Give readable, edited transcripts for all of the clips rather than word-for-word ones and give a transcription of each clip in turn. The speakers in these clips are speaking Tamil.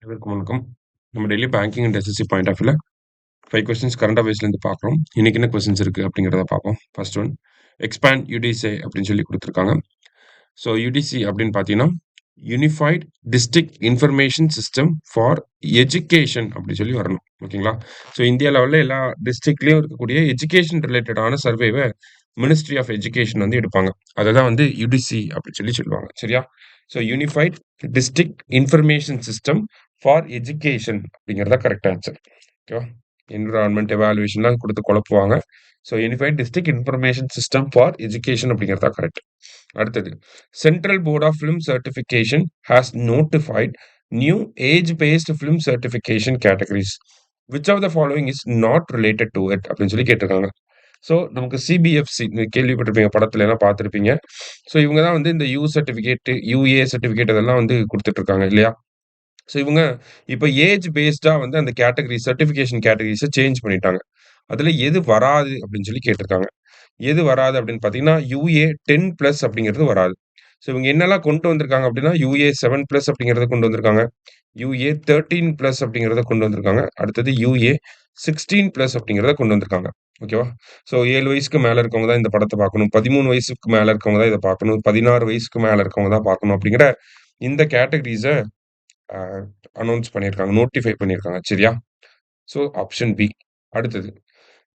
அனைவருக்கும் வணக்கம். நம்ம daily banking and SSC point of வியூல 5 கொஸ்டின்ஸ் கரண்ட் அஃபேர்ஸ்லேருந்து பார்க்குறோம். இன்னைக்கு என்ன கொஸ்டின்ஸ் இருக்குது அப்படிங்கிறத பார்ப்போம். ஃபர்ஸ்ட் ஒன், எக்ஸ்பேண்ட் யுடிசே அப்படின்னு சொல்லி கொடுத்துருக்காங்க. ஸோ யுடிசி அப்படின்னு பார்த்தீங்கன்னா unified district information system for education அப்படின்னு சொல்லி வரணும். ஓகேங்களா? ஸோ இந்தியா லெவலில் எல்லா டிஸ்ட்ரிக்ட்லேயும் இருக்கக்கூடிய எஜுகேஷன் ரிலேட்டடான சர்வேவை மினிஸ்ட்ரி ஆஃப் எஜுகேஷன் வந்து எடுப்பாங்க. அதை தான் வந்து யுடிசி அப்படின்னு சொல்லி சொல்லுவாங்க. சரியா? So unified district information system for education அப்படிங்கிறதா கரெக்ட் ஆன்சர். ஓகேவா? என்விரான்மெண்ட் எவாலுவேஷன்லாம் கொடுத்து குழப்புவாங்க. So unified district information system for education அப்படிங்கிறதா கரெக்ட். அடுத்தது, central board of film certification has notified new age based film certification categories. Which of the following is not related to it அப்படின்னு சொல்லி கேட்டிருக்காங்க. ஸோ நமக்கு சிபிஎஃப்சி கேள்விப்பட்டிருப்பீங்க, படத்துல எல்லாம் பார்த்துருப்பீங்க. ஸோ இவங்க தான் வந்து இந்த யூ சர்டிஃபிகேட், யூஏ சர்டிஃபிகேட் அதெல்லாம் வந்து கொடுத்துட்டு இருக்காங்க இல்லையா? ஸோ இவங்க இப்போ ஏஜ் பேஸ்டா வந்து அந்த கேட்டகரி சர்டிஃபிகேஷன் கேட்டகரிஸை சேஞ்ச் பண்ணிட்டாங்க. அதுல எது வராது அப்படின்னு சொல்லி கேட்டிருக்காங்க. எது வராது அப்படின்னு பார்த்தீங்கன்னா யூஏ 10+ அப்படிங்கிறது வராது. ஸோ இவங்க என்னெல்லாம் கொண்டு வந்திருக்காங்க அப்படின்னா யூஏ 7+ அப்படிங்கிறத கொண்டு வந்திருக்காங்க, யூஏ 13+ அப்படிங்கிறத கொண்டு வந்திருக்காங்க, அடுத்தது யூஏ 16+ அப்படிங்கிறத கொண்டு வந்திருக்காங்க. ஓகேவா? ஸோ 7 வயசுக்கு மேல இருக்கவங்க தான் இந்த படத்தை பார்க்கணும், 13 வயசுக்கு மேல இருக்கவங்க தான் இதை பார்க்கணும், 16 வயசுக்கு மேல இருக்கவங்க தான் பார்க்கணும் அப்படிங்கிற இந்த கேட்டகரிஸை அனௌன்ஸ் பண்ணியிருக்காங்க, நோட்டிஃபை பண்ணியிருக்காங்க. சரியா? So option B. அடுத்தது,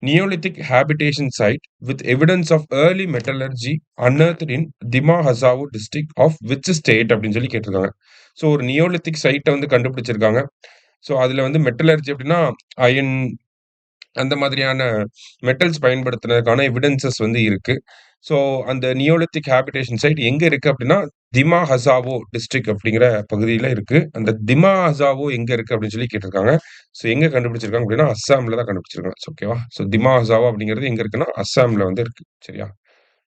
neolithic habitation site with evidence of early metallurgy unearthed in Dima Hasao district of which state அப்படின்னு சொல்லி கேட்டிருக்காங்க. ஸோ ஒரு நியோலித்திக் சைட்டை வந்து கண்டுபிடிச்சிருக்காங்க. ஸோ அதில் வந்து மெட்டலர்ஜி அப்படின்னா அயன் அந்த மாதிரியான மெட்டல்ஸ் பயன்படுத்துனதுக்கான எவிடன்சஸ் வந்து இருக்கு. ஸோ அந்த நியோலித்திக் ஹேபிடேஷன் சைட் எங்க இருக்கு அப்படின்னா திமா ஹசாவோ டிஸ்ட்ரிக்ட் அப்படிங்கிற பகுதியில் இருக்கு. அந்த திமா ஹசாவோ எங்க இருக்கு அப்படின்னு சொல்லி கேட்டிருக்காங்க. ஸோ எங்க கண்டுபிடிச்சிருக்காங்க அப்படின்னா அஸ்ஸாம்ல தான் கண்டுபிடிச்சிருக்காங்க. ஓகேவா? ஸோ திமா ஹசாவோ அப்படிங்கிறது எங்க இருக்குன்னா அஸ்ஸாம்ல வந்து இருக்கு. சரியா?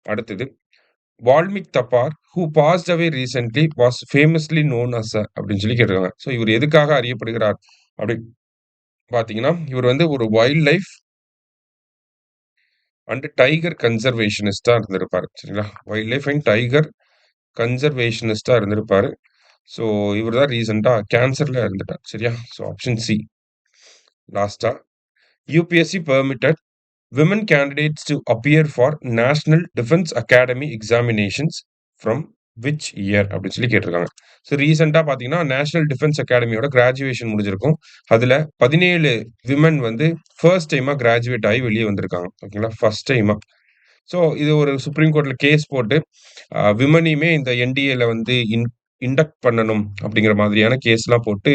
அடுத்தது, Valmik Thapar who passed away recently was famously known as அப்படின்னு சொல்லி கேட்டிருக்காங்க. ஸோ இவர் எதுக்காக அறியப்படுகிறார் அப்படி பாத்தீங்கன்னா இவர் வந்து ஒரு வைல்ட் லைஃப் அண்ட் டைகர் கன்சர்வேஷனிஸ்டா இருந்திருப்பாரு. சரிங்களா? வைல்ட் லைஃப் அண்ட் டைகர் கன்சர்வேஷனிஸ்டா இருந்திருப்பாரு. ஸோ இவர் தான் ரீசெண்டா கேன்சர்ல இருந்துட்டார். சரியா? ஸோ ஆப்ஷன் சி லாஸ்டா, UPSC permitted women candidates to appear for national defence academy examinations from which year அப்படின்னு சொல்லி கேட்டிருக்காங்க. ஸோ ரீசெண்டா பாத்தீங்கன்னா நேஷனல் டிஃபென்ஸ் அகாடமியோட கிராஜுவேஷன் முடிஞ்சிருக்கும். அதுல 17 விமன் வந்து ஃபர்ஸ்ட் டைமா கிராஜுவேட் ஆகி வெளியே வந்திருக்காங்க. ஓகேங்களா? ஃபர்ஸ்ட் டைமா. ஸோ இது ஒரு சுப்ரீம் கோர்ட்ல கேஸ் போட்டு விமனையுமே இந்த என்டிஏல வந்து இண்டக்ட் பண்ணணும் அப்படிங்கிற மாதிரியான கேஸ்லாம் போட்டு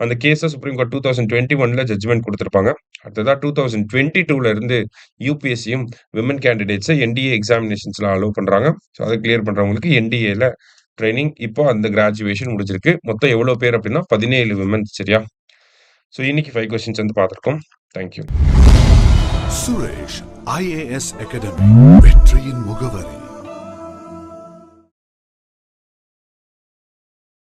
அந்த கேஸை சுப்ரீம் கோர்ட் 2021ல ஜட்ஜ்மெண்ட் கொடுத்துருப்பாங்க. அடுத்ததா 2022ல இருந்து யூபிஎஸ்சியும் விமன் கேண்டிடேட்ஸை என்டிஏ எக்ஸாமினேஷன்ஸ்ல அலோவ் பண்றாங்க. ஸோ அதை கிளியர் பண்றவங்களுக்கு என்டிஏல ட்ரைனிங் இப்போ அந்த கிராஜுவேஷன் முடிஞ்சிருக்கு. மொத்தம் எவ்வளவு பேர் அப்படின்னா 17 விமன். சரியா? ஸோ இன்னைக்கு 5 கொஸ்டின்ஸ் வந்து பார்த்துருக்கோம். தேங்க்யூ. சுரேஷ் IAS அகாடமி, வெற்றியின் முகவரி.